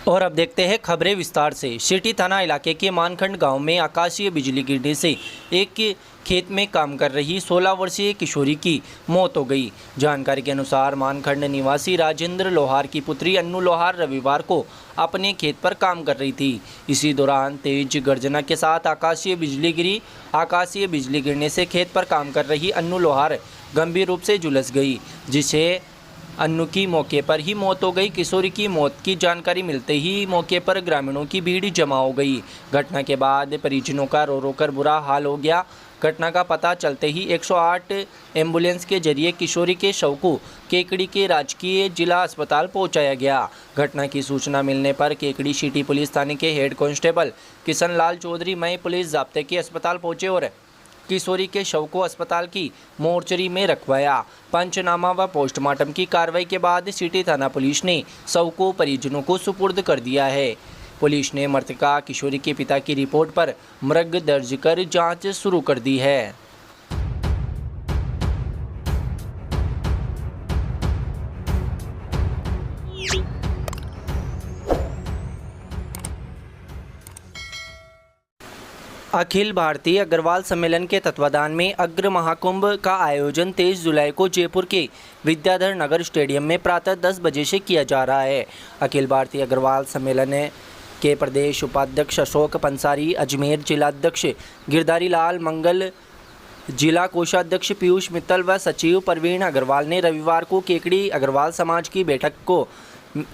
और अब देखते हैं खबरें विस्तार से। सिटी थाना इलाके के मानखंड गांव में आकाशीय बिजली गिरने से एक खेत में काम कर रही 16 वर्षीय किशोरी की मौत हो गई। जानकारी के अनुसार मानखंड निवासी राजेंद्र लोहार की पुत्री अन्नू लोहार रविवार को अपने खेत पर काम कर रही थी। इसी दौरान तेज गर्जना के साथ आकाशीय बिजली गिरी। आकाशीय बिजली गिरने से खेत पर काम कर रही अन्नू लोहार गंभीर रूप से झुलस गई, जिससे अन्नू की मौके पर ही मौत हो गई। किशोरी की मौत की जानकारी मिलते ही मौके पर ग्रामीणों की भीड़ जमा हो गई। घटना के बाद परिजनों का रो रो कर बुरा हाल हो गया। घटना का पता चलते ही 108 एम्बुलेंस के जरिए किशोरी के शव को केकड़ी के राजकीय जिला अस्पताल पहुंचाया गया। घटना की सूचना मिलने पर केकड़ी सिटी पुलिस थाने के हेड कांस्टेबल किशन लाल चौधरी मई पुलिस जाब्ते के अस्पताल पहुंचे और किशोरी के शव को अस्पताल की मोर्चरी में रखवाया। पंचनामा व पोस्टमार्टम की कार्रवाई के बाद सिटी थाना पुलिस ने शव को परिजनों को सुपुर्द कर दिया है। पुलिस ने मृतका किशोरी के पिता की रिपोर्ट पर मृग दर्ज कर जांच शुरू कर दी है। अखिल भारतीय अग्रवाल सम्मेलन के तत्वाधान में अग्र महाकुंभ का आयोजन 23 जुलाई को जयपुर के विद्याधर नगर स्टेडियम में प्रातः 10 बजे से किया जा रहा है। अखिल भारतीय अग्रवाल सम्मेलन के प्रदेश उपाध्यक्ष अशोक पंसारी, अजमेर जिलाध्यक्ष गिरधारी लाल मंगल, जिला कोषाध्यक्ष पीयूष मित्तल व सचिव प्रवीण अग्रवाल ने रविवार को केकड़ी अग्रवाल समाज की बैठक को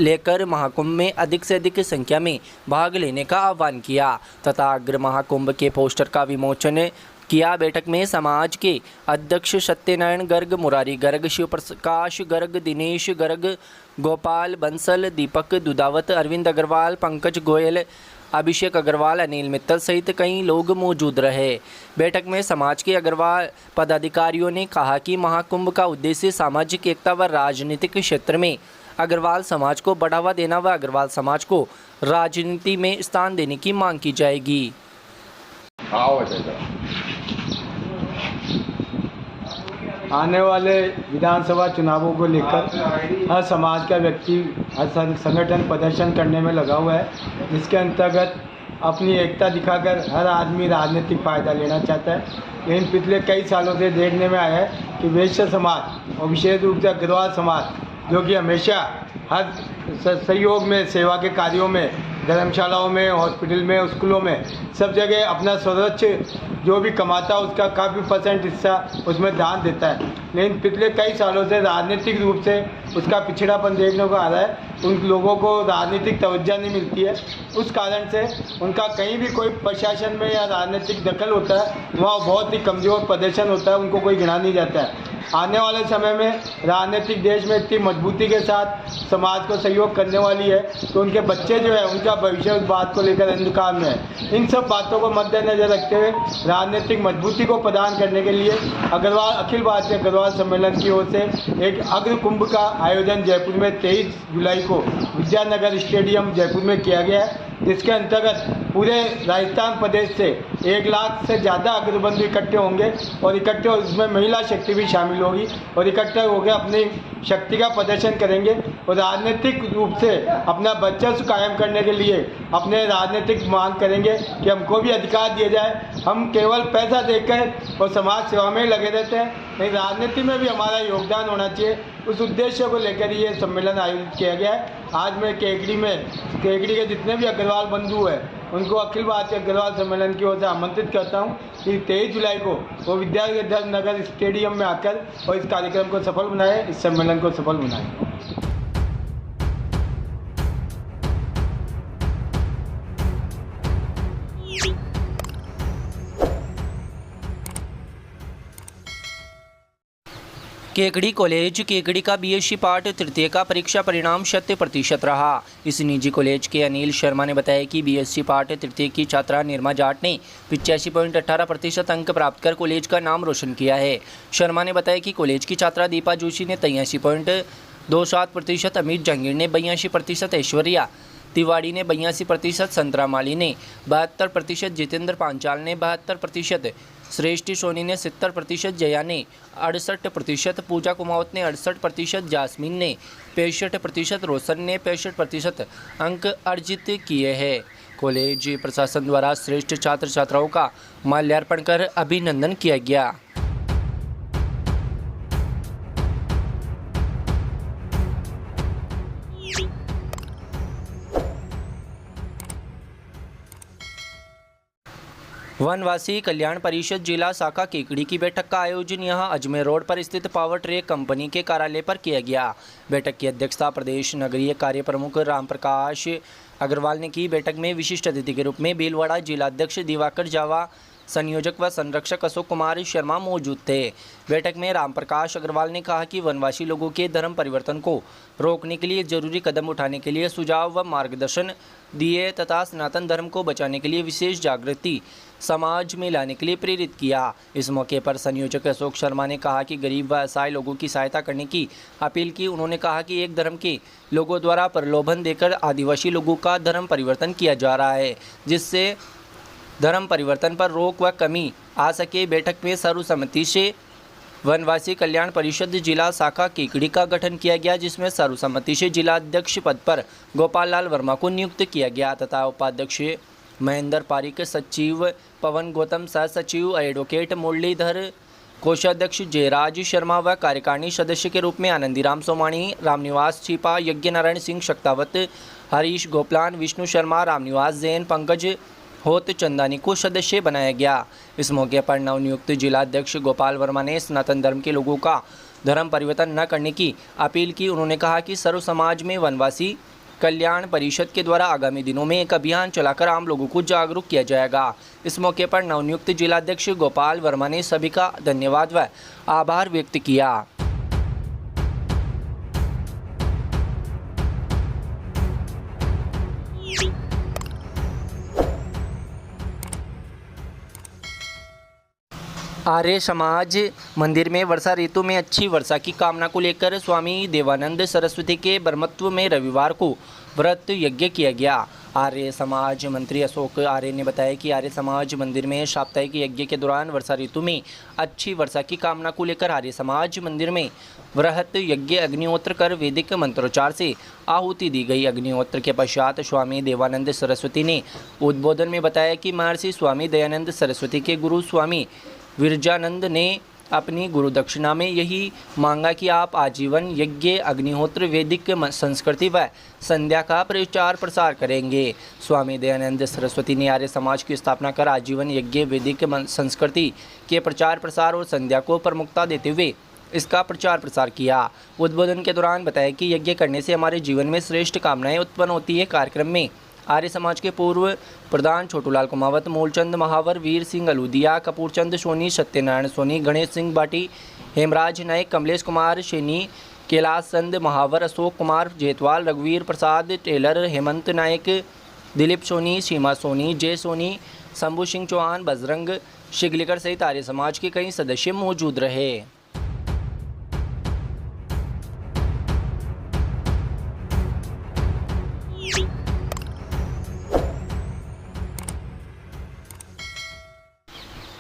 लेकर महाकुंभ में अधिक से अधिक संख्या में भाग लेने का आह्वान किया तथा अग्र महाकुंभ के पोस्टर का विमोचन किया। बैठक में समाज के अध्यक्ष सत्यनारायण गर्ग, मुरारी गर्ग, शिव प्रकाश गर्ग, दिनेश गर्ग, गोपाल बंसल, दीपक दुधावत, अरविंद अग्रवाल, पंकज गोयल, अभिषेक अग्रवाल, अनिल मित्तल सहित कई लोग मौजूद रहे। बैठक में समाज के अग्रवाल पदाधिकारियों ने कहा कि महाकुंभ का उद्देश्य सामाजिक एकता व राजनीतिक क्षेत्र में अग्रवाल समाज को बढ़ावा देना व अग्रवाल समाज को राजनीति में स्थान देने की मांग की जाएगी। आने वाले विधानसभा चुनावों को लेकर हर समाज का व्यक्ति, हर संगठन प्रदर्शन करने में लगा हुआ है, जिसके अंतर्गत अपनी एकता दिखाकर हर आदमी राजनीतिक फ़ायदा लेना चाहता है। लेकिन पिछले कई सालों से देखने में आया है कि वैश्य समाज और विशेष रूप से अग्रवाल समाज, जो कि हमेशा हर सहयोग में, सेवा के कार्यों में, धर्मशालाओं में, हॉस्पिटल में, स्कूलों में, सब जगह अपना सर्वोच्च जो भी कमाता है उसका काफ़ी % हिस्सा उसमें दान देता है। लेकिन पिछले कई सालों से राजनीतिक रूप से उसका पिछड़ापन देखने को आ रहा है। उन लोगों को राजनीतिक तवज्जो नहीं मिलती है। उस कारण से उनका कहीं भी कोई प्रशासन में या राजनीतिक दखल होता है, वहाँ बहुत ही कमज़ोर प्रदर्शन होता है, उनको कोई गिना नहीं जाता है। आने वाले समय में राजनीतिक देश में इतनी मजबूती के साथ समाज को सहयोग करने वाली है, तो उनके बच्चे जो है उनका भविष्य उस बात को लेकर अंधकार में है। इन सब बातों को मद्देनजर रखते हुए राजनीतिक मजबूती को प्रदान करने के लिए अखिल भारतीय अग्रवाल सम्मेलन की ओर से एक अग्र कुंभ का आयोजन जयपुर में 23 जुलाई को विद्यानगर स्टेडियम जयपुर में किया गया है, जिसके अंतर्गत पूरे राजस्थान प्रदेश से 1 लाख से ज़्यादा अग्रबंधु इकट्ठे होंगे और इकट्ठे इसमें महिला शक्ति भी शामिल होगी और इकट्ठे होकर अपनी शक्ति का प्रदर्शन करेंगे और राजनीतिक रूप से अपना वर्चस्व कायम करने के लिए अपने राजनीतिक मांग करेंगे कि हमको भी अधिकार दिया जाए। हम केवल पैसा देकर और समाज सेवा में लगे रहते हैं, नहीं, राजनीति में भी हमारा योगदान होना चाहिए। उस उद्देश्य को लेकर ये सम्मेलन आयोजित किया गया है। आज मैं केकड़ी के जितने भी अग्रवाल बंधु हैं उनको अखिल भारतीय अग्रवाल सम्मेलन की ओर से आमंत्रित करता हूं कि 23 जुलाई को वो विद्याधर नगर स्टेडियम में आकर और इस कार्यक्रम को सफल बनाएं, इस सम्मेलन को सफल बनाएं। केकड़ी कॉलेज केकड़ी का BSc पार्ट तृतीय का परीक्षा परिणाम 100% रहा। इस निजी कॉलेज के अनिल शर्मा ने बताया कि BSc पार्ट तृतीय की छात्रा निर्मा जाट ने 85.18% अंक प्राप्त कर कॉलेज का नाम रोशन किया है। शर्मा ने बताया कि कॉलेज की छात्रा दीपा जोशी ने 83.27%, अमित जहांगीर ने 82%, ऐश्वर्या तिवाड़ी ने 82%, संतरा माली ने 72%, जितेंद्र पांचाल ने 72%, श्रेष्ठ सोनी ने 70%, जया ने 68%, पूजा कुमावत ने 68%, जासमीन ने 65%, रोशन ने 65% अंक अर्जित किए हैं। कॉलेज प्रशासन द्वारा श्रेष्ठ छात्र छात्राओं का माल्यार्पण कर अभिनंदन किया गया। वनवासी कल्याण परिषद जिला शाखा केकड़ी की बैठक का आयोजन यहां अजमेर रोड पर स्थित पावर ट्रैक कंपनी के कार्यालय पर किया गया। बैठक की अध्यक्षता प्रदेश नगरीय कार्य प्रमुख रामप्रकाश अग्रवाल ने की। बैठक में विशिष्ट अतिथि के रूप में भीलवाड़ा जिलाध्यक्ष दिवाकर जावा, संयोजक व संरक्षक अशोक कुमार शर्मा मौजूद थे। बैठक में रामप्रकाश अग्रवाल ने कहा कि वनवासी लोगों के धर्म परिवर्तन को रोकने के लिए जरूरी कदम उठाने के लिए सुझाव व मार्गदर्शन दिए तथा सनातन धर्म को बचाने के लिए विशेष जागृति समाज में लाने के लिए प्रेरित किया। इस मौके पर संयोजक अशोक शर्मा ने कहा कि गरीब व असहाय लोगों की सहायता करने की अपील की। उन्होंने कहा कि एक धर्म के लोगों द्वारा प्रलोभन देकर आदिवासी लोगों का धर्म परिवर्तन किया जा रहा है, जिससे धर्म परिवर्तन पर रोक व कमी आ सके। बैठक में सर्वसम्मति से वनवासी कल्याण परिषद जिला शाखा केकड़ी का गठन किया गया, जिसमें सर्वसम्मति से जिला अध्यक्ष पद पर गोपाल लाल वर्मा को नियुक्त किया गया तथा उपाध्यक्ष महेंद्र पारिक, सचिव पवन गौतम, सह सचिव एडवोकेट मुरलीधर, कोषाध्यक्ष जयराज शर्मा व कार्यकारिणी सदस्य के रूप में आनंदीराम सोमाणी, रामनिवास छिपा, यज्ञनारायण सिंह शक्तावत, हरीश गोपलान, विष्णु शर्मा, रामनिवास जैन, पंकज होत चंदानी को सदस्य बनाया गया। इस मौके पर नवनियुक्त जिलाध्यक्ष गोपाल वर्मा ने सनातन धर्म के लोगों का धर्म परिवर्तन न करने की अपील की। उन्होंने कहा कि सर्व समाज में वनवासी कल्याण परिषद के द्वारा आगामी दिनों में एक अभियान चलाकर आम लोगों को जागरूक किया जाएगा। इस मौके पर नवनियुक्त जिलाध्यक्ष गोपाल वर्मा ने सभी का धन्यवाद व आभार व्यक्त किया। आर्य समाज मंदिर में वर्षा ऋतु में अच्छी वर्षा की कामना को लेकर स्वामी देवानंद सरस्वती के ब्रह्मत्व में रविवार को व्रत यज्ञ किया गया। आर्य समाज मंत्री अशोक आर्य ने बताया कि आर्य समाज मंदिर में साप्ताहिक यज्ञ के दौरान वर्षा ऋतु में अच्छी वर्षा की कामना को लेकर आर्य समाज मंदिर में वृहत यज्ञ अग्निहोत्र कर वैदिक मंत्रोच्चार से आहुति दी गई। अग्निहोत्र के पश्चात स्वामी देवानंद सरस्वती ने उद्बोधन में बताया कि महर्षि स्वामी दयानंद सरस्वती के गुरु स्वामी विरजानंद ने अपनी गुरु दक्षिणा में यही मांगा कि आप आजीवन यज्ञ अग्निहोत्र वैदिक संस्कृति व संध्या का प्रचार प्रसार करेंगे। स्वामी दयानंद सरस्वती ने आर्य समाज की स्थापना कर आजीवन यज्ञ वैदिक संस्कृति के प्रचार प्रसार और संध्या को प्रमुखता देते हुए इसका प्रचार प्रसार किया। उद्बोधन के दौरान बताया कि यज्ञ करने से हमारे जीवन में श्रेष्ठ कामनाएं उत्पन्न होती है। कार्यक्रम में आर्य समाज के पूर्व प्रधान छोटूलाल कुमावत, मूलचंद महावर, वीर सिंह अलूदिया, कपूरचंद सोनी, सत्यनारायण सोनी, गणेश सिंह बाटी, हेमराज नायक, कमलेश कुमार शेनी, कैलाश चंद महावर, अशोक कुमार जेतवाल, रघुवीर प्रसाद टेलर, हेमंत नायक, दिलीप सोनी, सीमा सोनी, जय सोनी, शंभू सिंह चौहान, बजरंग शिगलिकर सहित आर्य समाज के कई सदस्य मौजूद रहे।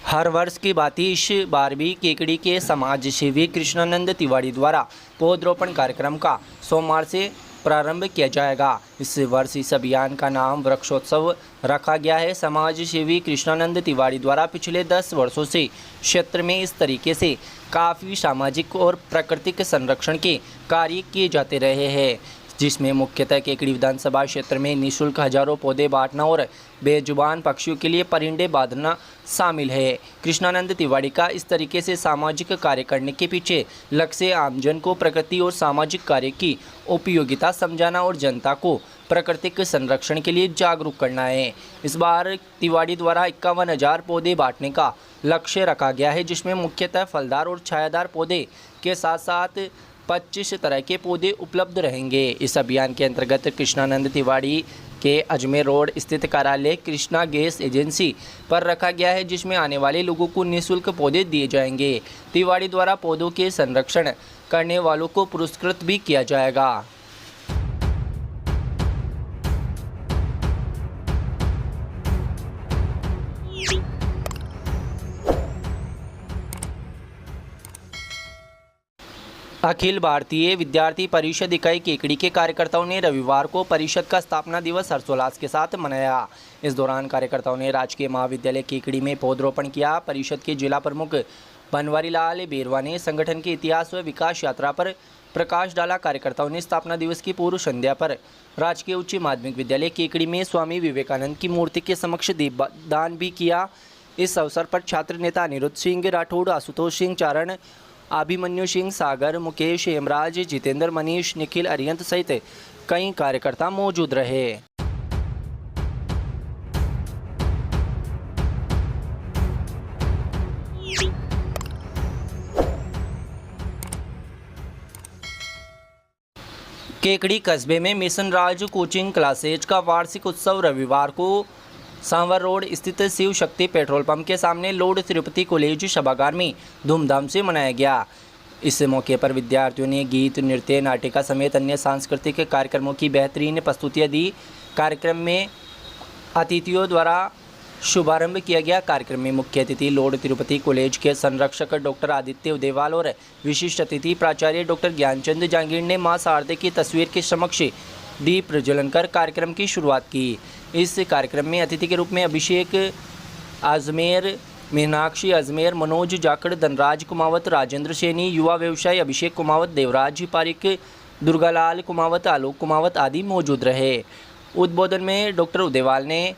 हर वर्ष की भांति इस बार भी केकड़ी के समाज सेवी कृष्णानंद तिवारी द्वारा पौधरोपण कार्यक्रम का सोमवार से प्रारंभ किया जाएगा। इस वर्ष इस अभियान का नाम वृक्षोत्सव रखा गया है। समाज सेवी कृष्णानंद तिवारी द्वारा पिछले 10 वर्षों से क्षेत्र में इस तरीके से काफ़ी सामाजिक और प्राकृतिक संरक्षण के कार्य किए जाते रहे हैं, जिसमें मुख्यतः केकड़ी विधानसभा क्षेत्र में निःशुल्क हजारों पौधे बांटना और बेजुबान पक्षियों के लिए परिंदे बांधना शामिल है। कृष्णानंद तिवारी का इस तरीके से सामाजिक कार्य करने के पीछे लक्ष्य आमजन को प्रकृति और सामाजिक कार्य की उपयोगिता समझाना और जनता को प्राकृतिक संरक्षण के लिए जागरूक करना है। इस बार तिवारी द्वारा 51,000 पौधे बांटने का लक्ष्य रखा गया है, जिसमें मुख्यतः फलदार और छायादार पौधे के साथ साथ 25 तरह के पौधे उपलब्ध रहेंगे। इस अभियान के अंतर्गत कृष्णानंद तिवारी के अजमेर रोड स्थित कार्यालय कृष्णा गैस एजेंसी पर रखा गया है, जिसमें आने वाले लोगों को निःशुल्क पौधे दिए जाएंगे। तिवारी द्वारा पौधों के संरक्षण करने वालों को पुरस्कृत भी किया जाएगा। अखिल भारतीय विद्यार्थी परिषद इकाई केकड़ी के कार्यकर्ताओं ने रविवार को परिषद का स्थापना दिवस हर्षोल्लास के साथ मनाया। इस दौरान कार्यकर्ताओं ने राजकीय महाविद्यालय केकड़ी में पौधरोपण किया। परिषद के जिला प्रमुख बनवारी लाल बेरवा ने संगठन के इतिहास व विकास यात्रा पर प्रकाश डाला। कार्यकर्ताओं ने स्थापना दिवस की पूर्व संध्या पर राजकीय उच्च माध्यमिक विद्यालय केकड़ी में स्वामी विवेकानंद की मूर्ति के समक्ष दीपदान भी किया। इस अवसर पर छात्र नेता अनिरुद्ध सिंह राठौड़, आशुतोष सिंह चारण, अभिमन्यु सिंह, सागर, मुकेश, हेमराज, जितेंद्र, मनीष, निखिल, अरियंत सहित कई कार्यकर्ता मौजूद रहे। केकड़ी कस्बे में मिशन राज कोचिंग क्लासेज का वार्षिक उत्सव रविवार को सांवर रोड स्थित शिव शक्ति पेट्रोल पंप के सामने लॉर्ड तिरुपति कॉलेज सभागार में धूमधाम से मनाया गया। इस मौके पर विद्यार्थियों ने गीत, नृत्य, नाटिका समेत अन्य सांस्कृतिक कार्यक्रमों की बेहतरीन प्रस्तुतियां दी। कार्यक्रम में अतिथियों द्वारा शुभारंभ किया गया। कार्यक्रम में मुख्य अतिथि लॉर्ड तिरुपति कॉलेज के संरक्षक डॉक्टर आदित्य उदेवाल और विशिष्ट अतिथि प्राचार्य डॉक्टर ज्ञानचंद जांगीर ने मां शारदे की तस्वीर के समक्ष दीप प्रज्वलन कर कार्यक्रम की शुरुआत की। इस कार्यक्रम में अतिथि के रूप में अभिषेक अजमेर, मीनाक्षी अजमेर, मनोज जाखड़, धनराज कुमावत, राजेंद्र सैनी, युवा व्यवसायी अभिषेक कुमावत, देवराज पारिक, दुर्गालाल कुमावत, आलोक कुमावत आदि मौजूद रहे। उद्बोधन में डॉक्टर उदेवाल ने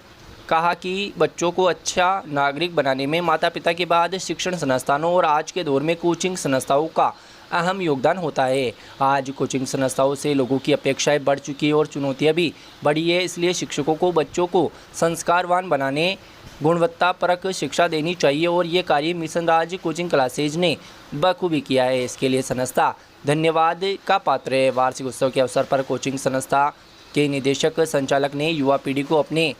कहा कि बच्चों को अच्छा नागरिक बनाने में माता पिता के बाद शिक्षण संस्थानों और आज के दौर में कोचिंग संस्थाओं का अहम योगदान होता है। आज कोचिंग संस्थाओं से लोगों की अपेक्षाएं बढ़ चुकी है और चुनौतियां भी बढ़ी है। इसलिए शिक्षकों को बच्चों को संस्कारवान बनाने, गुणवत्तापरक शिक्षा देनी चाहिए और ये कार्य मिशन राज कोचिंग क्लासेज ने बखूबी किया है। इसके लिए संस्था धन्यवाद का पात्र है। वार्षिक उत्सव के अवसर पर कोचिंग संस्था के निदेशक संचालक ने युवा पीढ़ी को अपने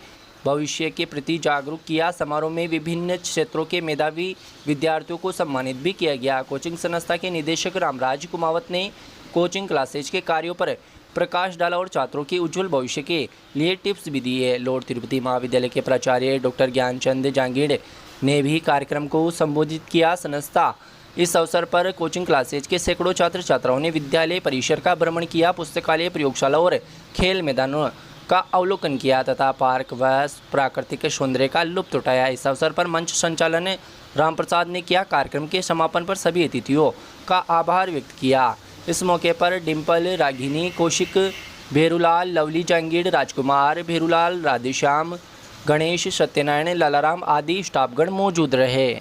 भविष्य के प्रति जागरूक किया। समारोह में विभिन्न क्षेत्रों के मेधावी विद्यार्थियों को सम्मानित भी किया गया। कोचिंग संस्था के निदेशक रामराज कुमावत ने कोचिंग क्लासेज के कार्यों पर प्रकाश डाला और छात्रों के उज्जवल भविष्य के लिए टिप्स भी दिए। लॉर्ड तिरुपति महाविद्यालय के प्राचार्य डॉक्टर ज्ञानचंद जांगीर ने भी कार्यक्रम को संबोधित किया। संस्था इस अवसर पर कोचिंग क्लासेज के सैकड़ों छात्र छात्राओं ने विद्यालय परिसर का भ्रमण किया, पुस्तकालय, प्रयोगशाला और खेल मैदानों का अवलोकन किया तथा पार्क व प्राकृतिक सौंदर्य का लुत्फ उठाया। इस अवसर पर मंच संचालन रामप्रसाद ने किया। कार्यक्रम के समापन पर सभी अतिथियों का आभार व्यक्त किया। इस मौके पर डिम्पल, रागिनी, कौशिक, भेरूलाल, लवली जांगीर, राजकुमार, भेरूलाल, राधेश्याम, गणेश, सत्यनारायण, लालाराम आदि स्टाफगण मौजूद रहे।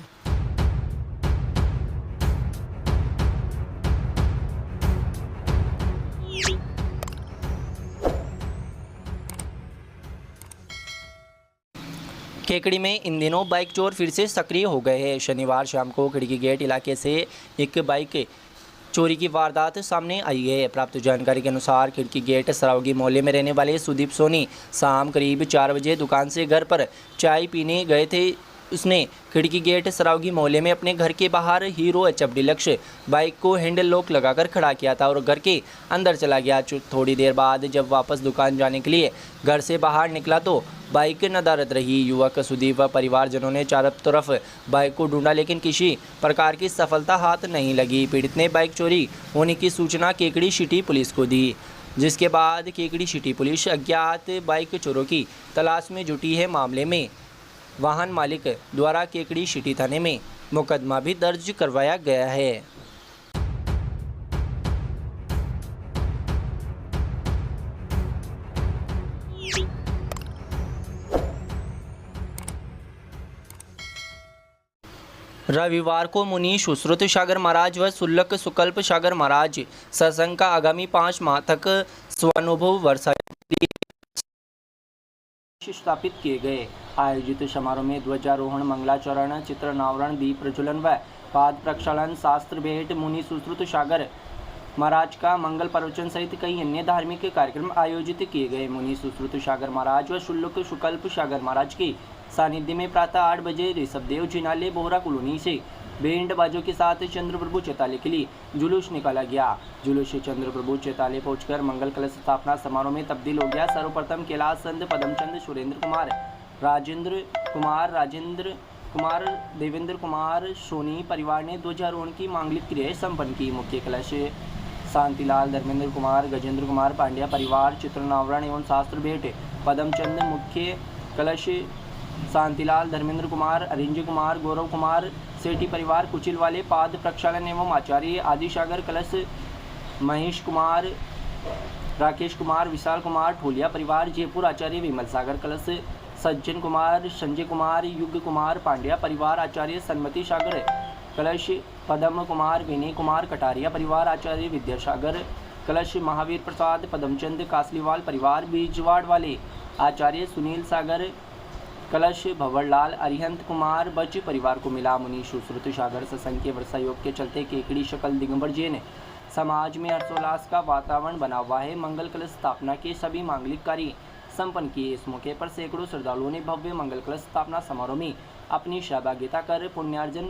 केकड़ी में इन दिनों बाइक चोर फिर से सक्रिय हो गए हैं। शनिवार शाम को खिड़की गेट इलाके से एक बाइक चोरी की वारदात सामने आई है। प्राप्त जानकारी के अनुसार खिड़की गेट सरावगी मोहल्ले में रहने वाले सुदीप सोनी शाम करीब 4 बजे दुकान से घर पर चाय पीने गए थे। उसने खिड़की गेट सरावगी मोहल्ले में अपने घर के बाहर हीरो HF डिलक्स बाइक को हैंडल लॉक लगाकर खड़ा किया था और घर के अंदर चला गया। थोड़ी देर बाद जब वापस दुकान जाने के लिए घर से बाहर निकला तो बाइक नदारद रही। युवक सुदीप व परिवारजनों ने चारों तरफ बाइक को ढूंढा लेकिन किसी प्रकार की सफलता हाथ नहीं लगी। पीड़ित ने बाइक चोरी होने की सूचना केकड़ी सिटी पुलिस को दी, जिसके बाद केकड़ी सिटी पुलिस अज्ञात बाइक चोरों की तलाश में जुटी है। मामले में वाहन मालिक द्वारा केकड़ी सिटी थाने में मुकदमा भी दर्ज करवाया गया है। रविवार को मुनि सुश्रुत सागर महाराज व सुल्लक सुकल्प सागर महाराज सत्संग का आगामी 5 माह तक स्वानुभव वर्षा स्थापित किए गए। आयोजित समारोह में ध्वजारोहण, मंगलाचरण, चित्रनावरण, दीप प्रज्वलन व पाद प्रक्षालन, शास्त्र भेंट, मुनि सुश्रुत सागर महाराज का मंगल प्रवचन सहित कई अन्य धार्मिक कार्यक्रम आयोजित किए गए। मुनि सुश्रुत सागर महाराज व सुल्लक सुकल्प सागर महाराज की सानिध्य में प्रातः 8 बजे ऋषभदेव जिनालय बोहरा कॉलोनी से बैंड बाजों के साथ चंद्रप्रभु चैतालय के लिए जुलूस निकाला गया। जुलूस चंद्रप्रभु चैतालय पहुंचकर मंगल कलश स्थापना समारोह में तब्दील हो गया। सर्वप्रथम कैलाश चंद, पदमचंद, सुरेंद्र कुमार, राजेंद्र कुमार, देवेंद्र कुमार सोनी परिवार ने ध्वजारोहण की मांगलिक क्रियाएं संपन्न की। मुख्य कलश शांतिलाल, धर्मेंद्र कुमार, गजेंद्र कुमार पांड्या परिवार, चित्रनावरण एवं शास्त्र भेंट, पदमचंद मुख्य कलश, शांतिलाल, धर्मेंद्र कुमार, अरिंज कुमार, गौरव कुमार, सेठी परिवार, कुचिल वाले पाद प्रक्षालन एवं आचार्य आदिसागर कलश, महेश कुमार, राकेश कुमार, विशाल कुमार, ठोलिया परिवार, जयपुर आचार्य विमल सागर कलश, सज्जन कुमार, संजय कुमार, युग कुमार पांड्या परिवार, आचार्य सन्मति सागर कलश, पदम कुमार, विनय कुमार, कटारिया परिवार, आचार्य विद्यासागर कलश, महावीर प्रसाद, पदमचंद कासलीवाल परिवार, बीजवाड़ वाले, आचार्य सुनील सागर कलश, भंवरलाल, अरिहंत कुमार बच परिवार को मिला। मुनीश सुश्रुत सागर सत्संग के वर्षा योग के चलते केकड़ी शकल दिगंबर जैन समाज में हर्षोल्लास का वातावरण बना हुआ है। मंगल कलश स्थापना के सभी मांगलिक कार्य संपन्न किए। इस मौके पर सैकड़ों श्रद्धालुओं ने भव्य मंगल कलश स्थापना समारोह में अपनी सहभागिता कर पुण्यार्जन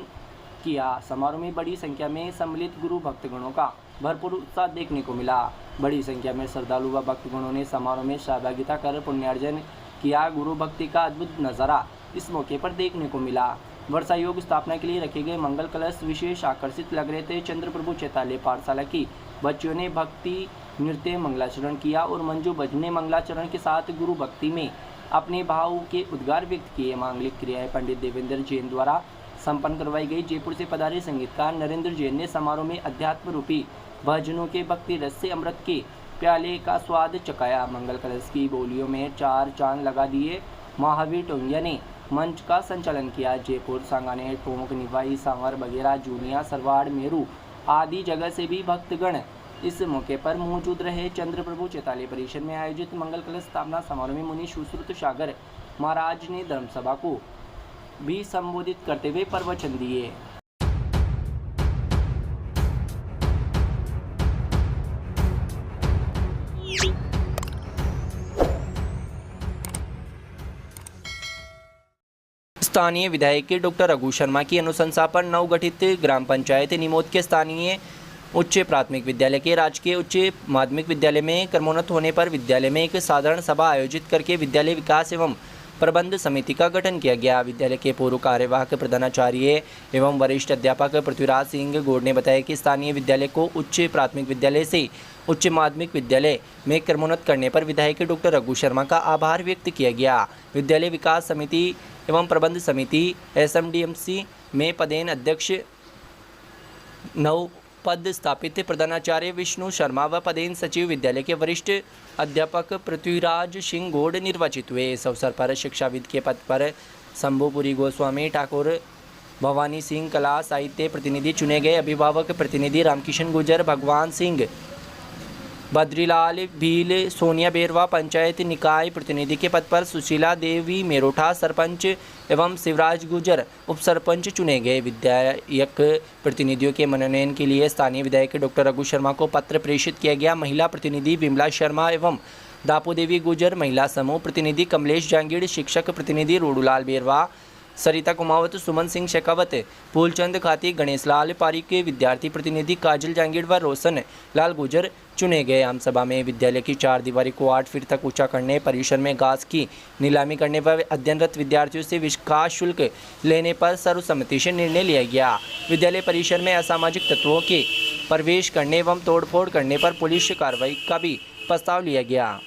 किया। समारोह में बड़ी संख्या में सम्मिलित गुरु भक्तगणों का भरपूर उत्साह देखने को मिला। बड़ी संख्या में श्रद्धालु व भक्तगणों ने समारोह में सहभागिता कर पुण्यार्जन किया। गुरु भक्ति का अद्भुत नज़ारा इस मौके पर देखने को मिला। वर्षा योग स्थापना के लिए रखे गए मंगल कलश विशेष आकर्षित लग रहे थे। चंद्रप्रभु चैतालय पाठशाला की बच्चियों ने भक्ति नृत्य मंगलाचरण किया और मंजू भजने मंगलाचरण के साथ गुरु भक्ति में अपने भाव के उद्गार व्यक्त किए। मांगलिक क्रियाएं पंडित देवेंद्र जैन द्वारा संपन्न करवाई गई। जयपुर से पधारे संगीतकार नरेंद्र जैन ने समारोह में अध्यात्म रूपी भजनों के भक्ति रस से अमृत के प्याले का स्वाद चखाया। मंगल कलश की बोलियों में 4 चांद लगा दिए। महावीर टोंगिया ने मंच का संचालन किया। जयपुर, सांगानेर, टोंक, निवाई, सांवर, बगेरा, जूनिया, सरवाड़, मेरू आदि जगह से भी भक्तगण इस मौके पर मौजूद रहे। चंद्रप्रभु चैतालय परिसर में आयोजित मंगल कलश स्थापना समारोह में मुनि सुश्रुत सागर महाराज ने धर्मसभा को भी संबोधित करते हुए प्रवचन दिए। स्थानीय विधायक डॉक्टर रघु शर्मा की अनुशंसा पर नवगठित ग्राम पंचायत निमोद के स्थानीय उच्च प्राथमिक विद्यालय के राजकीय उच्च माध्यमिक विद्यालय में कर्मोन्नत होने पर विद्यालय में एक साधारण सभा आयोजित करके विद्यालय विकास एवं प्रबंध समिति का गठन किया गया। विद्यालय के पूर्व कार्यवाहक प्रधानाचार्य एवं वरिष्ठ अध्यापक पृथ्वीराज सिंह गौड़ ने बताया कि स्थानीय विद्यालय को उच्च प्राथमिक विद्यालय से उच्च माध्यमिक विद्यालय में क्रमोन्नत करने पर विधायक डॉक्टर रघु शर्मा का आभार व्यक्त किया गया। विद्यालय विकास समिति एवं प्रबंध समिति SMDMC में पदेन अध्यक्ष 9 पद स्थापित प्रधानाचार्य विष्णु शर्मा व पदेन सचिव विद्यालय के वरिष्ठ अध्यापक पृथ्वीराज सिंह गौड़ निर्वाचित हुए। इस अवसर पर शिक्षाविद के पद पर शंभुपुरी गोस्वामी, ठाकुर भवानी सिंह, कला साहित्य प्रतिनिधि चुने गए। अभिभावक प्रतिनिधि रामकिशन गुर्जर, भगवान सिंह, बद्रीलाल भील, सोनिया बेरवा, पंचायत निकाय प्रतिनिधि के पद पर सुशीला देवी मेरोठा, सरपंच एवं शिवराज गुर्जर उप सरपंच चुने गए। विधायक प्रतिनिधियों के मनोनयन के लिए स्थानीय विधायक डॉक्टर रघु शर्मा को पत्र प्रेषित किया गया। महिला प्रतिनिधि विमला शर्मा एवं दापू देवी गुर्जर, महिला समूह प्रतिनिधि कमलेश जांगीड़, शिक्षक प्रतिनिधि रोडूलाल बेरवा, सरिता कुमावत, सुमन सिंह शेखावत, फूलचंद खाती, गणेश लाल पारिक, विद्यार्थी प्रतिनिधि काजल जांगीड़ व रोशन लाल गुर्जर चुने गए। आम सभा में विद्यालय की 4 दीवारी को 8 फीट तक ऊंचा करने, परिसर में घास की नीलामी करने व अध्ययनरत विद्यार्थियों से विकास शुल्क लेने पर सर्वसम्मति से निर्णय लिया गया। विद्यालय परिसर में असामाजिक तत्वों के प्रवेश करने एवं तोड़फोड़ करने पर पुलिस कार्रवाई का भी प्रस्ताव लिया गया।